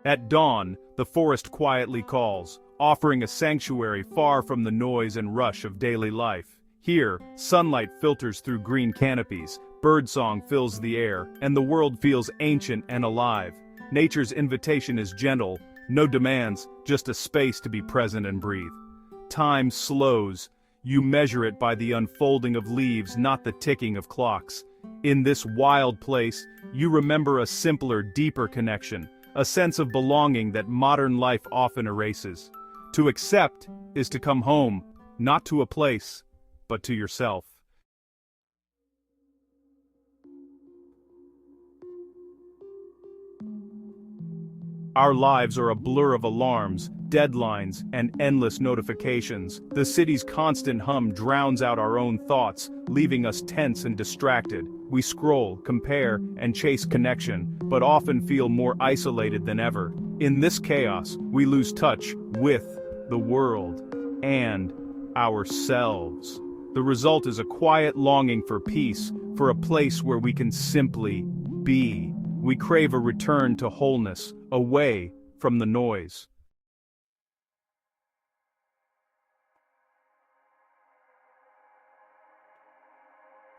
At dawn, the forest quietly calls, offering a sanctuary far from the noise and rush of daily life. Here, sunlight filters through green canopies, birdsong fills the air, and the world feels ancient and alive. Nature's invitation is gentle, no demands, just a space to be present and breathe. Time slows. You measure it by the unfolding of leaves, not the ticking of clocks. In this wild place, you remember a simpler, deeper connection, a sense of belonging that modern life often erases. To accept is to come home, not to a place, but to yourself. Our lives are a blur of alarms, deadlines, and endless notifications. The city's constant hum drowns out our own thoughts, leaving us tense and distracted. We scroll, compare, and chase connection, but often feel more isolated than ever. In this chaos, we lose touch with the world and ourselves. The result is a quiet longing for peace, for a place where we can simply be. We crave a return to wholeness, away from the noise.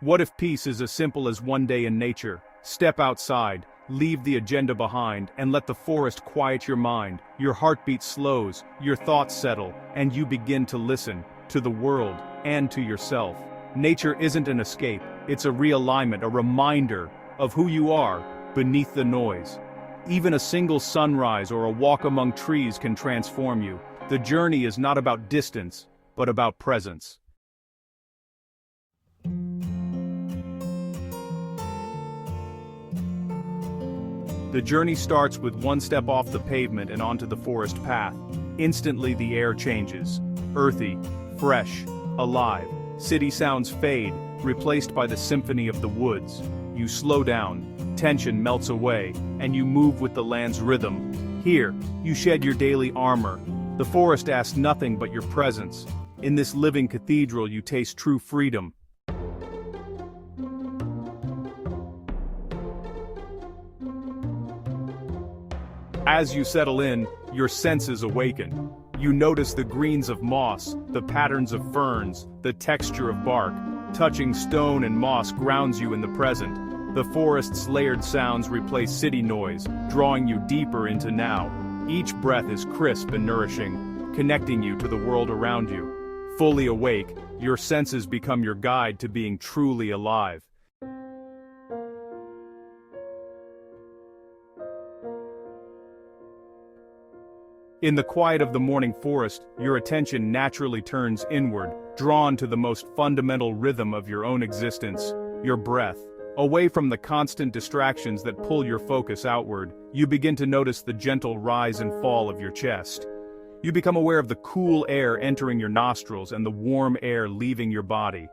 What if peace is as simple as one day in nature? Step outside, leave the agenda behind, and let the forest quiet your mind. Your heartbeat slows, your thoughts settle, and you begin to listen to the world and to yourself. Nature isn't an escape, it's a realignment, a reminder of who you are beneath the noise. Even a single sunrise or a walk among trees can transform you. The journey is not about distance, but about presence. The journey starts with one step off the pavement and onto the forest path. Instantly the air changes. Earthy, fresh, alive. City sounds fade, replaced by the symphony of the woods. You slow down, tension melts away, and you move with the land's rhythm. Here, you shed your daily armor. The forest asks nothing but your presence. In this living cathedral you taste true freedom. As you settle in, your senses awaken. You notice the greens of moss, the patterns of ferns, the texture of bark. Touching stone and moss grounds you in the present. The forest's layered sounds replace city noise, drawing you deeper into now. Each breath is crisp and nourishing, connecting you to the world around you. Fully awake, your senses become your guide to being truly alive. In the quiet of the morning forest, your attention naturally turns inward, drawn to the most fundamental rhythm of your own existence, your breath. Away from the constant distractions that pull your focus outward, you begin to notice the gentle rise and fall of your chest. You become aware of the cool air entering your nostrils and the warm air leaving your body.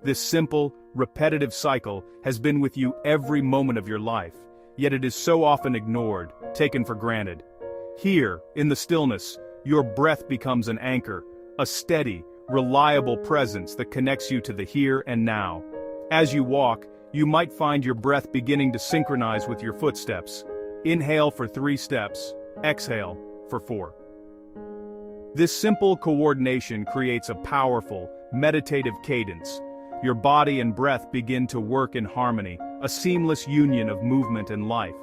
This simple, repetitive cycle has been with you every moment of your life, yet it is so often ignored, taken for granted. Here, in the stillness, your breath becomes an anchor, a steady, reliable presence that connects you to the here and now. As you walk, you might find your breath beginning to synchronize with your footsteps. Inhale for 3 steps, exhale for 4. This simple coordination creates a powerful, meditative cadence. Your body and breath begin to work in harmony, a seamless union of movement and life.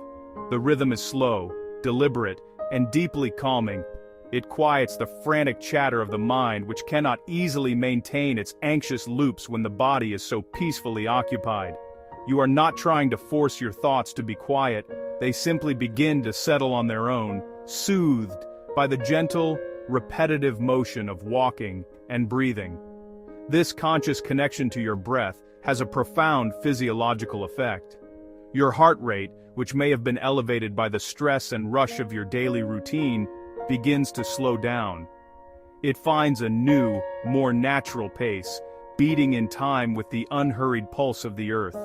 The rhythm is slow, deliberate, and deeply calming. It quiets the frantic chatter of the mind, which cannot easily maintain its anxious loops when the body is so peacefully occupied. You are not trying to force your thoughts to be quiet, they simply begin to settle on their own, soothed by the gentle, repetitive motion of walking and breathing. This conscious connection to your breath has a profound physiological effect. Your heart rate, which may have been elevated by the stress and rush of your daily routine, begins to slow down. It finds a new, more natural pace, beating in time with the unhurried pulse of the earth.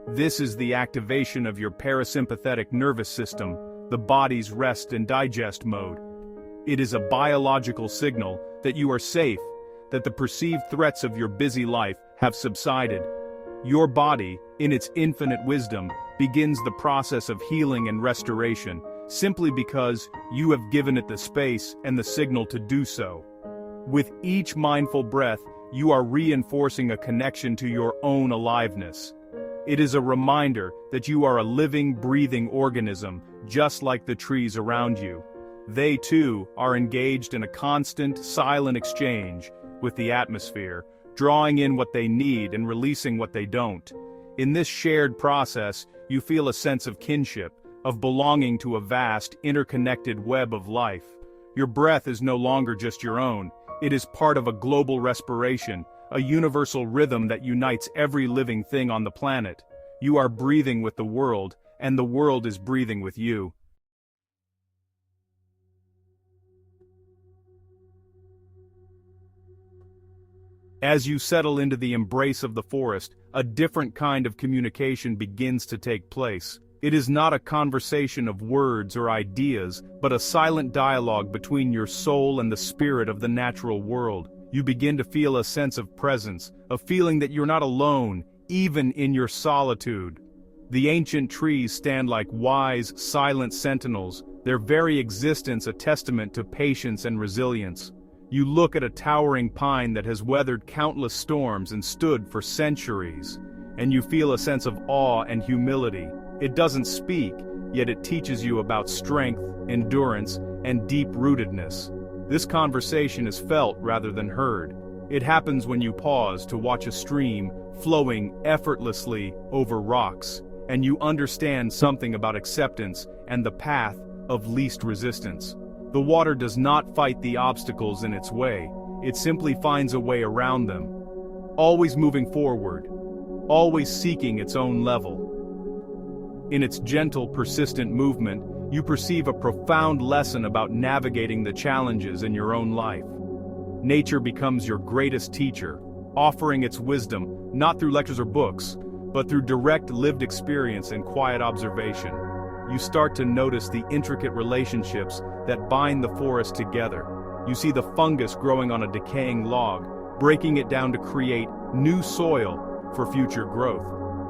This is the activation of your parasympathetic nervous system, the body's rest and digest mode. It is a biological signal that you are safe, that the perceived threats of your busy life have subsided. Your body, in its infinite wisdom, begins the process of healing and restoration, simply because you have given it the space and the signal to do so. With each mindful breath, you are reinforcing a connection to your own aliveness. It is a reminder that you are a living, breathing organism, just like the trees around you. They, too, are engaged in a constant, silent exchange with the atmosphere, drawing in what they need and releasing what they don't. In this shared process, you feel a sense of kinship, of belonging to a vast, interconnected web of life. Your breath is no longer just your own. It is part of a global respiration, a universal rhythm that unites every living thing on the planet. You are breathing with the world, and the world is breathing with you. As you settle into the embrace of the forest, a different kind of communication begins to take place. It is not a conversation of words or ideas, but a silent dialogue between your soul and the spirit of the natural world. You begin to feel a sense of presence, a feeling that you're not alone, even in your solitude. The ancient trees stand like wise, silent sentinels, their very existence a testament to patience and resilience. You look at a towering pine that has weathered countless storms and stood for centuries, and you feel a sense of awe and humility. It doesn't speak, yet it teaches you about strength, endurance, and deep-rootedness. This conversation is felt rather than heard. It happens when you pause to watch a stream flowing effortlessly over rocks, and you understand something about acceptance and the path of least resistance. The water does not fight the obstacles in its way, it simply finds a way around them. Always moving forward, always seeking its own level. In its gentle, persistent movement, you perceive a profound lesson about navigating the challenges in your own life. Nature becomes your greatest teacher, offering its wisdom, not through lectures or books, but through direct lived experience and quiet observation. You start to notice the intricate relationships that bind the forest together. You see the fungus growing on a decaying log, breaking it down to create new soil for future growth.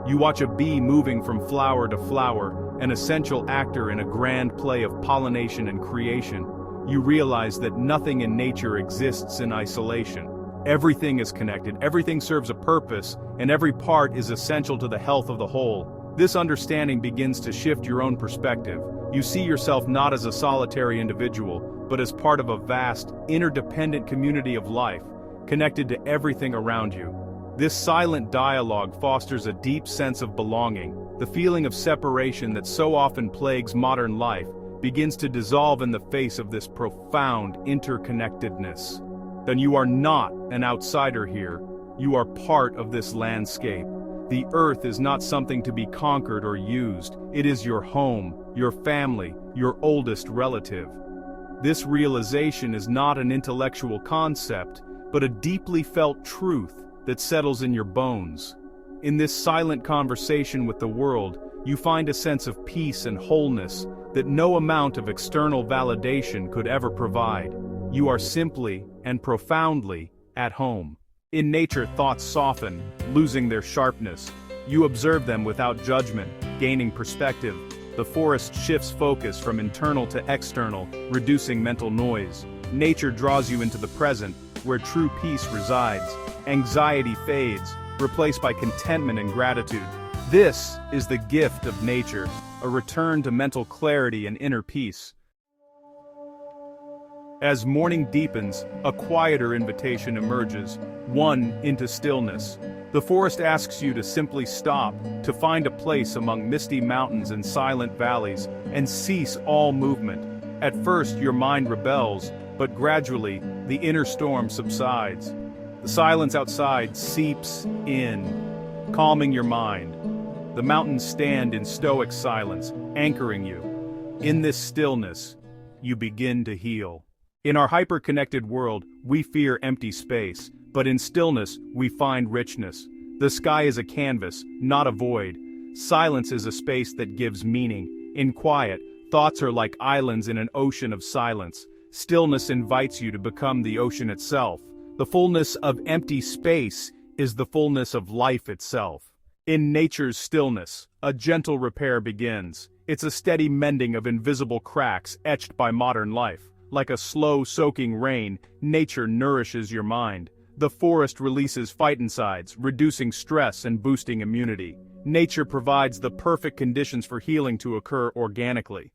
You watch a bee moving from flower to flower, an essential actor in a grand play of pollination and creation. You realize that nothing in nature exists in isolation. Everything is connected, everything serves a purpose, and every part is essential to the health of the whole. This understanding begins to shift your own perspective. You see yourself not as a solitary individual, but as part of a vast, interdependent community of life, connected to everything around you. This silent dialogue fosters a deep sense of belonging. The feeling of separation that so often plagues modern life begins to dissolve in the face of this profound interconnectedness. Then you are not an outsider here. You are part of this landscape. The earth is not something to be conquered or used. It is your home, your family, your oldest relative. This realization is not an intellectual concept, but a deeply felt truth that settles in your bones. In this silent conversation with the world, you find a sense of peace and wholeness that no amount of external validation could ever provide. You are simply and profoundly at home. In nature, thoughts soften, losing their sharpness. You observe them without judgment, gaining perspective. The forest shifts focus from internal to external, reducing mental noise. Nature draws you into the present, where true peace resides. Anxiety fades, replaced by contentment and gratitude. This is the gift of nature, a return to mental clarity and inner peace. As morning deepens, a quieter invitation emerges, one into stillness. The forest asks you to simply stop, to find a place among misty mountains and silent valleys, and cease all movement. At first, your mind rebels, but gradually, the inner storm subsides. The silence outside seeps in, calming your mind. The mountains stand in stoic silence, anchoring you. In this stillness, you begin to heal. In our hyper-connected world, we fear empty space, but in stillness, we find richness. The sky is a canvas, not a void. Silence is a space that gives meaning. In quiet, thoughts are like islands in an ocean of silence. Stillness invites you to become the ocean itself. The fullness of empty space is the fullness of life itself. In nature's stillness, a gentle repair begins. It's a steady mending of invisible cracks etched by modern life. Like a slow soaking rain, nature nourishes your mind. The forest releases phytoncides, reducing stress and boosting immunity. Nature provides the perfect conditions for healing to occur organically.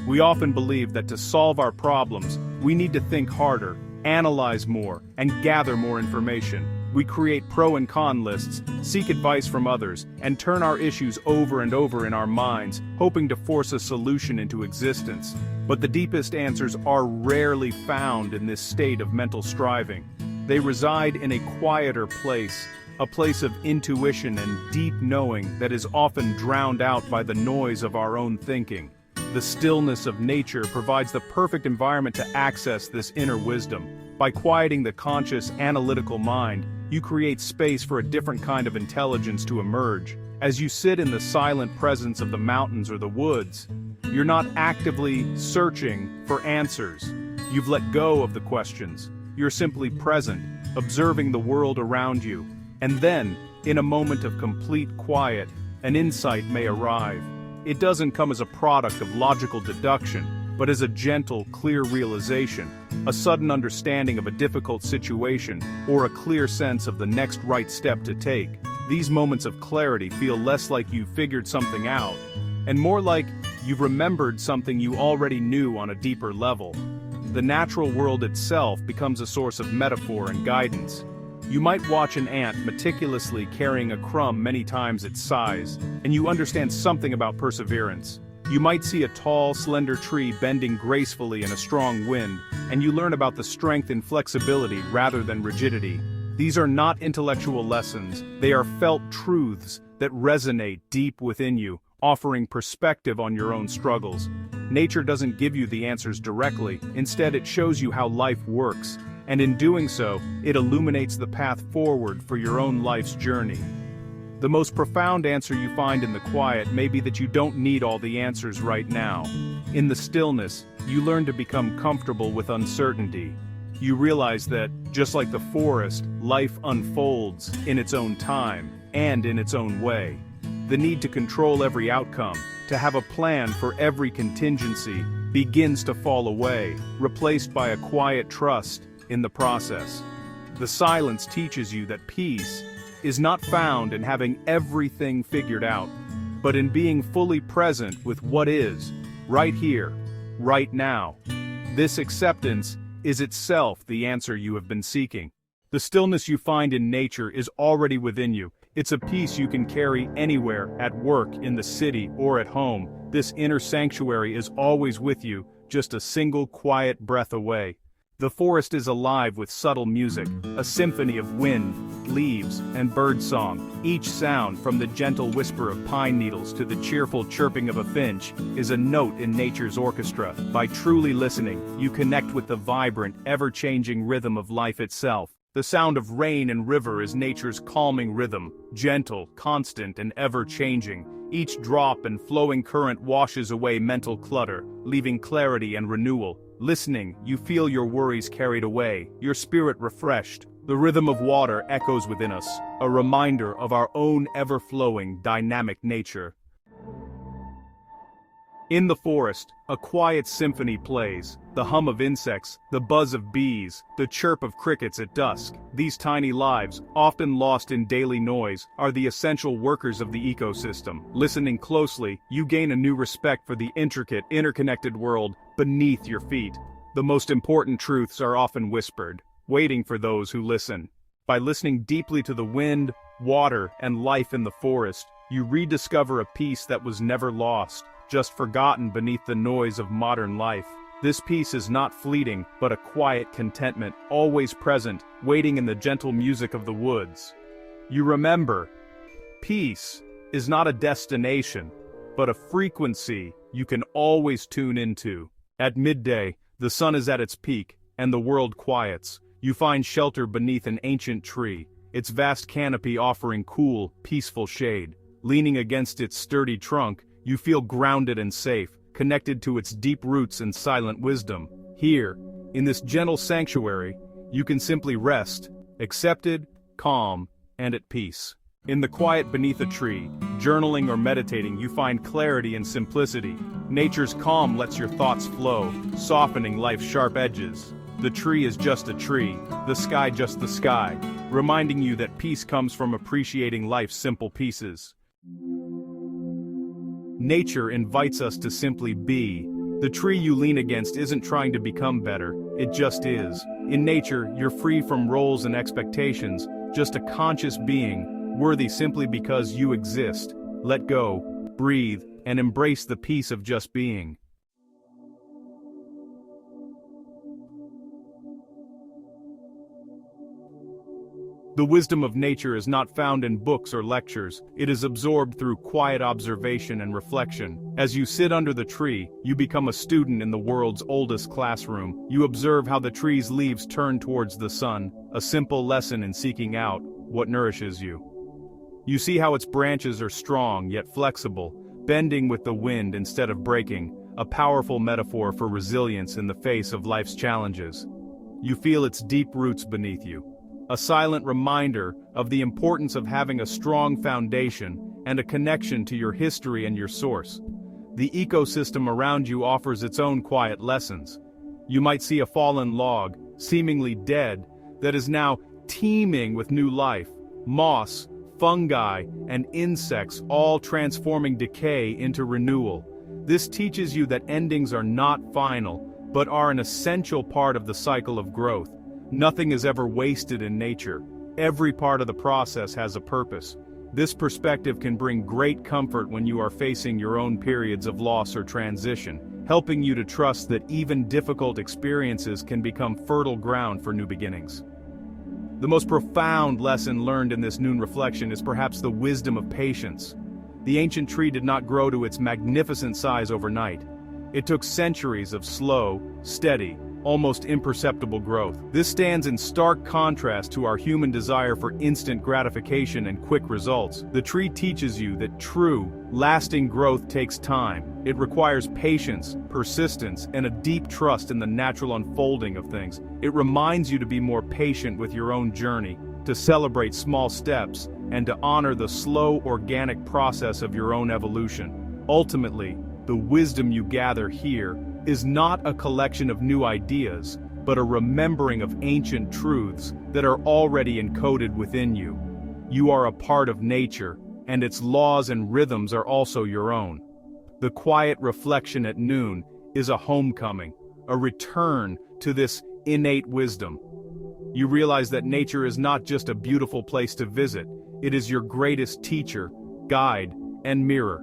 We often believe that to solve our problems, we need to think harder, analyze more, and gather more information. We create pro and con lists, seek advice from others, and turn our issues over and over in our minds, hoping to force a solution into existence. But the deepest answers are rarely found in this state of mental striving. They reside in a quieter place, a place of intuition and deep knowing that is often drowned out by the noise of our own thinking. The stillness of nature provides the perfect environment to access this inner wisdom. By quieting the conscious, analytical mind, you create space for a different kind of intelligence to emerge. As you sit in the silent presence of the mountains or the woods, you're not actively searching for answers. You've let go of the questions. You're simply present, observing the world around you. And then, in a moment of complete quiet, an insight may arrive. It doesn't come as a product of logical deduction, but as a gentle, clear realization, a sudden understanding of a difficult situation, or a clear sense of the next right step to take. These moments of clarity feel less like you've figured something out, and more like you've remembered something you already knew on a deeper level. The natural world itself becomes a source of metaphor and guidance. You might watch an ant meticulously carrying a crumb many times its size, and you understand something about perseverance. You might see a tall, slender tree bending gracefully in a strong wind, and you learn about the strength and flexibility rather than rigidity. These are not intellectual lessons, they are felt truths that resonate deep within you, offering perspective on your own struggles. Nature doesn't give you the answers directly, instead it shows you how life works, and in doing so, it illuminates the path forward for your own life's journey. The most profound answer you find in the quiet may be that you don't need all the answers right now. In the stillness, you learn to become comfortable with uncertainty. You realize that, just like the forest, life unfolds in its own time and in its own way. The need to control every outcome, to have a plan for every contingency, begins to fall away, replaced by a quiet trust in the process. The silence teaches you that peace is not found in having everything figured out, but in being fully present with what is, right here, right now. This acceptance is itself the answer you have been seeking. The stillness you find in nature is already within you. It's a peace you can carry anywhere, at work, in the city, or at home. This inner sanctuary is always with you, just a single quiet breath away. The forest is alive with subtle music, a symphony of wind, leaves, and birdsong. Each sound, from the gentle whisper of pine needles to the cheerful chirping of a finch, is a note in nature's orchestra. By truly listening, you connect with the vibrant, ever-changing rhythm of life itself. The sound of rain and river is nature's calming rhythm, gentle, constant, and ever-changing. Each drop and flowing current washes away mental clutter, leaving clarity and renewal. Listening, you feel your worries carried away, your spirit refreshed. The rhythm of water echoes within us, a reminder of our own ever-flowing, dynamic nature. In the forest, a quiet symphony plays, the hum of insects, the buzz of bees, the chirp of crickets at dusk. These tiny lives, often lost in daily noise, are the essential workers of the ecosystem. Listening closely, you gain a new respect for the intricate, interconnected world beneath your feet. The most important truths are often whispered, waiting for those who listen. By listening deeply to the wind, water, and life in the forest, you rediscover a peace that was never lost, just forgotten beneath the noise of modern life. This peace is not fleeting, but a quiet contentment, always present, waiting in the gentle music of the woods. You remember, peace is not a destination, but a frequency you can always tune into. At midday, the sun is at its peak, and the world quiets. You find shelter beneath an ancient tree, its vast canopy offering cool, peaceful shade. Leaning against its sturdy trunk, you feel grounded and safe, connected to its deep roots and silent wisdom. Here, in this gentle sanctuary, you can simply rest, accepted, calm, and at peace. In the quiet beneath a tree, journaling or meditating, you find clarity and simplicity. Nature's calm lets your thoughts flow, softening life's sharp edges. The tree is just a tree, the sky just the sky, reminding you that peace comes from appreciating life's simple pieces. Nature invites us to simply be. The tree you lean against isn't trying to become better, it just is. In nature, you're free from roles and expectations, just a conscious being, worthy simply because you exist. Let go, breathe, and embrace the peace of just being. The wisdom of nature is not found in books or lectures, it is absorbed through quiet observation and reflection. As you sit under the tree, you become a student in the world's oldest classroom. You observe how the tree's leaves turn towards the sun, a simple lesson in seeking out what nourishes you. You see how its branches are strong yet flexible, bending with the wind instead of breaking, a powerful metaphor for resilience in the face of life's challenges. You feel its deep roots beneath you, a silent reminder of the importance of having a strong foundation and a connection to your history and your source. The ecosystem around you offers its own quiet lessons. You might see a fallen log, seemingly dead, that is now teeming with new life, moss, fungi, and insects all transforming decay into renewal. This teaches you that endings are not final, but are an essential part of the cycle of growth. Nothing is ever wasted in nature. Every part of the process has a purpose. This perspective can bring great comfort when you are facing your own periods of loss or transition, helping you to trust that even difficult experiences can become fertile ground for new beginnings. The most profound lesson learned in this noon reflection is perhaps the wisdom of patience. The ancient tree did not grow to its magnificent size overnight. It took centuries of slow, steady, almost imperceptible growth. This stands in stark contrast to our human desire for instant gratification and quick results. The tree teaches you that true, lasting growth takes time. It requires patience, persistence, and a deep trust in the natural unfolding of things. It reminds you to be more patient with your own journey, to celebrate small steps, and to honor the slow, organic process of your own evolution. Ultimately, the wisdom you gather here is not a collection of new ideas, but a remembering of ancient truths that are already encoded within you. You are a part of nature, and its laws and rhythms are also your own. The quiet reflection at noon is a homecoming, a return to this innate wisdom. You realize that nature is not just a beautiful place to visit, it is your greatest teacher, guide, and mirror.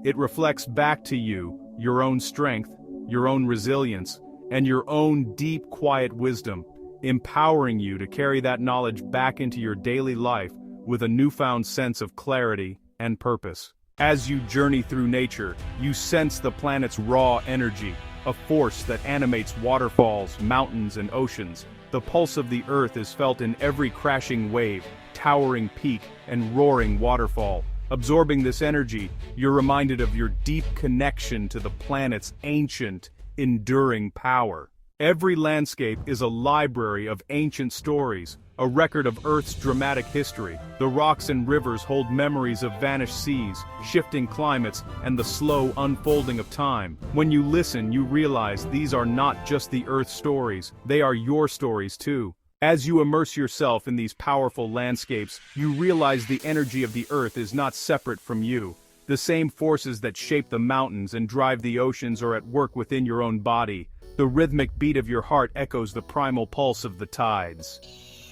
It reflects back to you your own strength, your own resilience, and your own deep, quiet wisdom, empowering you to carry that knowledge back into your daily life with a newfound sense of clarity and purpose. As you journey through nature, you sense the planet's raw energy, a force that animates waterfalls, mountains, and oceans. The pulse of the earth is felt in every crashing wave, towering peak, and roaring waterfall. Absorbing this energy, you're reminded of your deep connection to the planet's ancient, enduring power. Every landscape is a library of ancient stories, a record of Earth's dramatic history. The rocks and rivers hold memories of vanished seas, shifting climates, and the slow unfolding of time. When you listen, you realize these are not just the Earth's stories, they are your stories too. As you immerse yourself in these powerful landscapes, you realize the energy of the earth is not separate from you. The same forces that shape the mountains and drive the oceans are at work within your own body. The rhythmic beat of your heart echoes the primal pulse of the tides.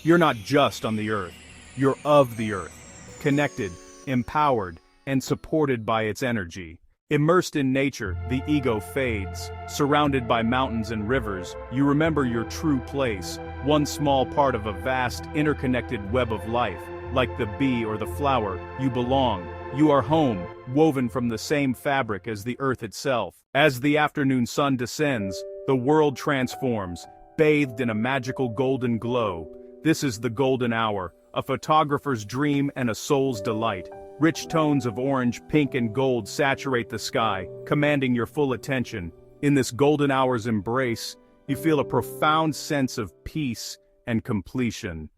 You're not just on the earth, you're of the earth, connected, empowered, and supported by its energy. Immersed in nature, the ego fades. Surrounded by mountains and rivers, you remember your true place, one small part of a vast, interconnected web of life. Like the bee or the flower, you belong. You are home, woven from the same fabric as the earth itself. As the afternoon sun descends, the world transforms, bathed in a magical golden glow. This is the golden hour, a photographer's dream and a soul's delight. Rich tones of orange, pink, and gold saturate the sky, commanding your full attention. In this golden hour's embrace, you feel a profound sense of peace and completion.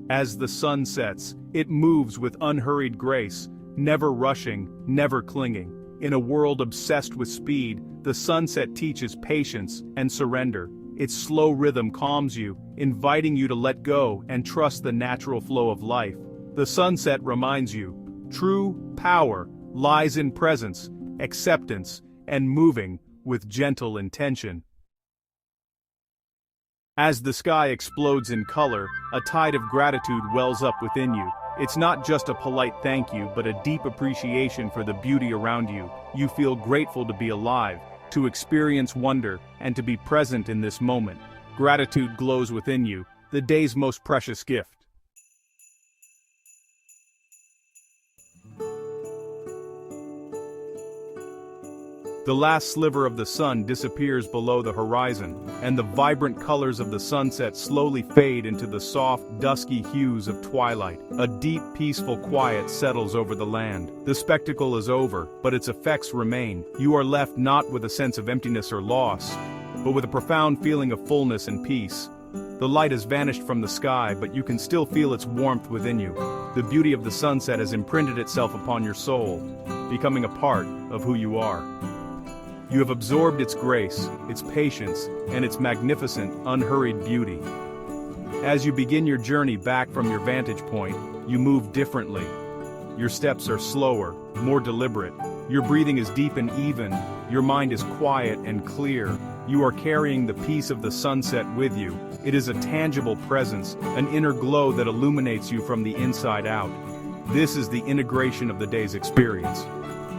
As the sun sets, it moves with unhurried grace, never rushing, never clinging. In a world obsessed with speed, the sunset teaches patience and surrender. Its slow rhythm calms you, inviting you to let go and trust the natural flow of life. The sunset reminds you, true power lies in presence, acceptance, and moving with gentle intention. As the sky explodes in color, a tide of gratitude wells up within you. It's not just a polite thank you, but a deep appreciation for the beauty around you. You feel grateful to be alive, to experience wonder, and to be present in this moment. Gratitude glows within you, the day's most precious gift. The last sliver of the sun disappears below the horizon, and the vibrant colors of the sunset slowly fade into the soft, dusky hues of twilight. A deep, peaceful quiet settles over the land. The spectacle is over, but its effects remain. You are left not with a sense of emptiness or loss, but with a profound feeling of fullness and peace. The light has vanished from the sky, but you can still feel its warmth within you. The beauty of the sunset has imprinted itself upon your soul, becoming a part of who you are. You have absorbed its grace, its patience, and its magnificent, unhurried beauty. As you begin your journey back from your vantage point, you move differently. Your steps are slower, more deliberate. Your breathing is deep and even. Your mind is quiet and clear. You are carrying the peace of the sunset with you. It is a tangible presence, an inner glow that illuminates you from the inside out. This is the integration of the day's experience.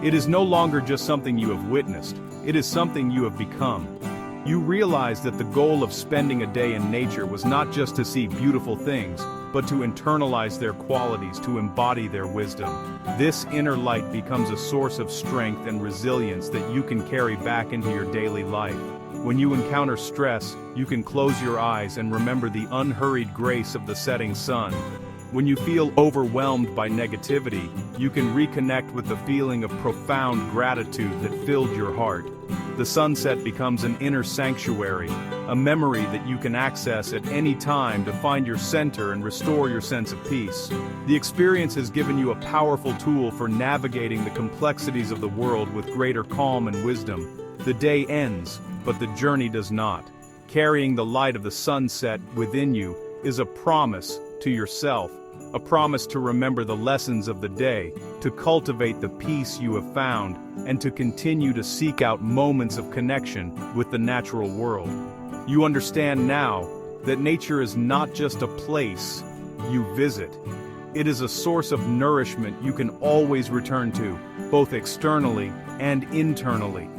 It is no longer just something you have witnessed. It is something you have become. You realize that the goal of spending a day in nature was not just to see beautiful things, but to internalize their qualities, to embody their wisdom. This inner light becomes a source of strength and resilience that you can carry back into your daily life. When you encounter stress, you can close your eyes and remember the unhurried grace of the setting sun. When you feel overwhelmed by negativity, you can reconnect with the feeling of profound gratitude that filled your heart. The sunset becomes an inner sanctuary, a memory that you can access at any time to find your center and restore your sense of peace. The experience has given you a powerful tool for navigating the complexities of the world with greater calm and wisdom. The day ends, but the journey does not. Carrying the light of the sunset within you is a promise to yourself, a promise to remember the lessons of the day, to cultivate the peace you have found, and to continue to seek out moments of connection with the natural world. You understand now that nature is not just a place you visit. It is a source of nourishment you can always return to, both externally and internally.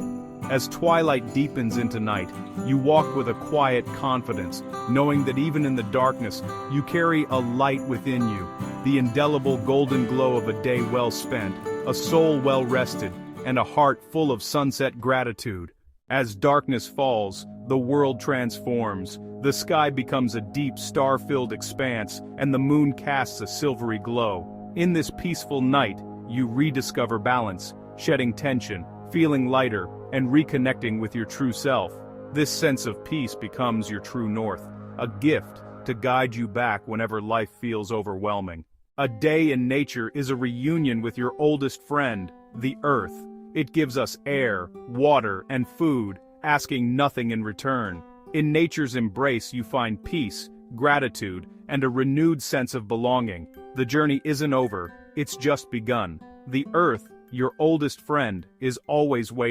As twilight deepens into night, you walk with a quiet confidence, knowing that even in the darkness, you carry a light within you, the indelible golden glow of a day well spent, a soul well rested, and a heart full of sunset gratitude. As darkness falls, the world transforms. The sky becomes a deep star-filled expanse, and the moon casts a silvery glow. In this peaceful night, you rediscover balance, shedding tension, feeling lighter, and reconnecting with your true self. This sense of peace becomes your true north, a gift to guide you back whenever life feels overwhelming. A day in nature is a reunion with your oldest friend, the earth. It gives us air, water, and food, asking nothing in return. In nature's embrace you find peace, gratitude, and a renewed sense of belonging. The journey isn't over, it's just begun. The earth, your oldest friend, is always waiting.